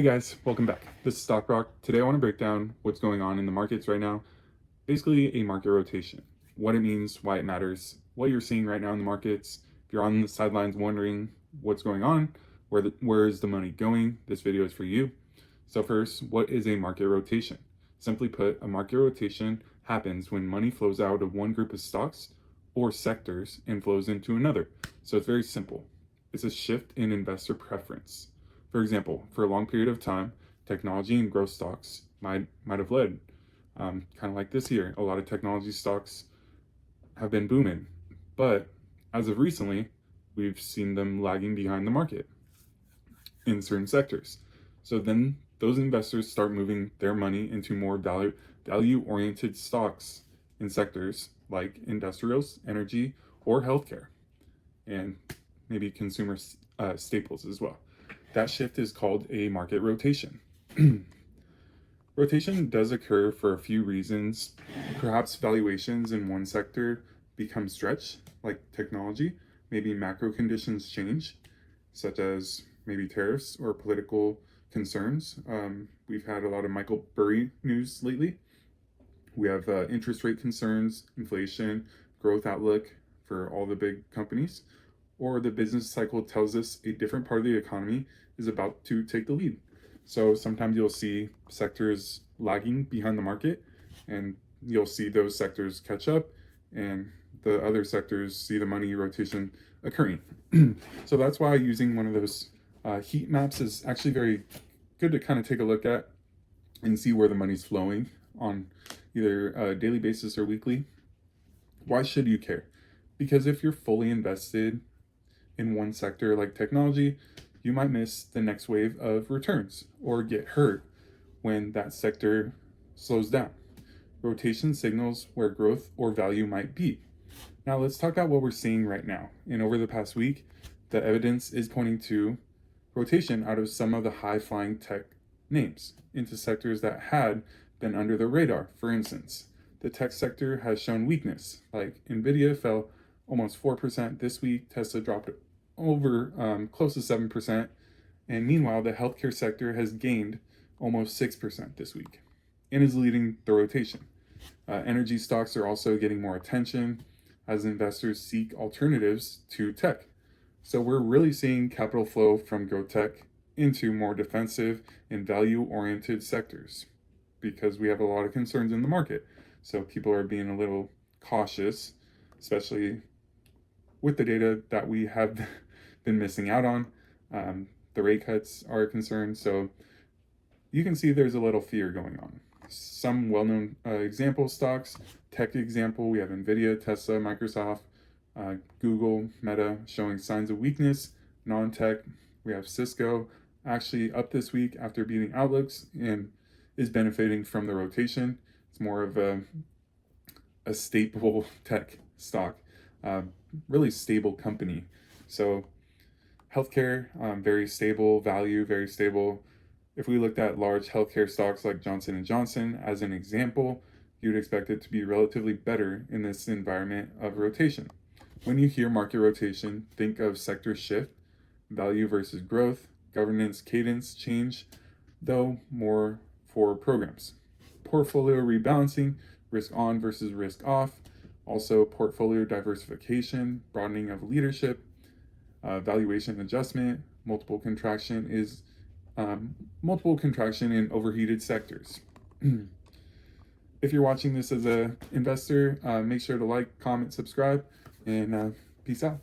guys, welcome back. This is StockRock. Today I want to break down what's going on in the markets right now. Basically a market rotation, what it means, why it matters, what you're seeing right now in the markets. If you're on the sidelines wondering what's going on, where is the money going, this video is for you. So first, what is a market rotation? Simply put, a market rotation happens when money flows out of one group of stocks or sectors and flows into another. So it's very simple. It's a shift in investor preference. For example, for a long period of time, technology and growth stocks might have led. Kind of like this year, a lot of technology stocks have been booming, but as of recently, we've seen them lagging behind the market in certain sectors. So then those investors start moving their money into more value-oriented stocks in sectors like industrials, energy, or healthcare, and maybe consumer staples as well. That shift is called a market rotation. Rotation does occur for a few reasons. Perhaps valuations in one sector become stretched, like technology. Maybe macro conditions change, such as maybe tariffs or political concerns. We've had a lot of Michael Burry news lately. We have interest rate concerns, inflation, growth outlook for all the big companies. Or the business cycle tells us a different part of the economy is about to take the lead. So sometimes you'll see sectors lagging behind the market, and you'll see those sectors catch up, and the other sectors see the money rotation occurring. So that's why using one of those heat maps is actually very good to kind of take a look at and see where the money's flowing on either a daily basis or weekly. Why should you care? Because if you're fully invested in one sector like technology, you might miss the next wave of returns or get hurt when that sector slows down. Rotation signals where growth or value might be. Now let's talk about what we're seeing right now. And over the past week, the evidence is pointing to rotation out of some of the high-flying tech names into sectors that had been under the radar. For instance, the tech sector has shown weakness, like Nvidia fell almost 4% this week. Tesla dropped over close to 7%. And meanwhile, the healthcare sector has gained almost 6% this week and is leading the rotation. Energy stocks are also getting more attention as investors seek alternatives to tech. So we're really seeing capital flow from growth tech into more defensive and value-oriented sectors because we have a lot of concerns in the market. So people are being a little cautious, especially with the data that we have been missing out on. The rate cuts are a concern. So you can see there's a little fear going on. Some well-known example stocks, tech example, we have Nvidia, Tesla, Microsoft, Google, Meta showing signs of weakness. Non-tech, we have Cisco actually up this week after beating outlooks and is benefiting from the rotation. It's more of a staple tech stock, really stable company. So healthcare, very stable, value, very stable. If we looked at large healthcare stocks like Johnson & Johnson as an example, you'd expect it to be relatively better in this environment of rotation. When you hear market rotation, think of sector shift, value versus growth, governance cadence change, though more for programs. Portfolio rebalancing, risk on versus risk off, also portfolio diversification, broadening of leadership, valuation adjustment, multiple contraction in overheated sectors. If you're watching this as an investor, make sure to like, comment, subscribe, and peace out.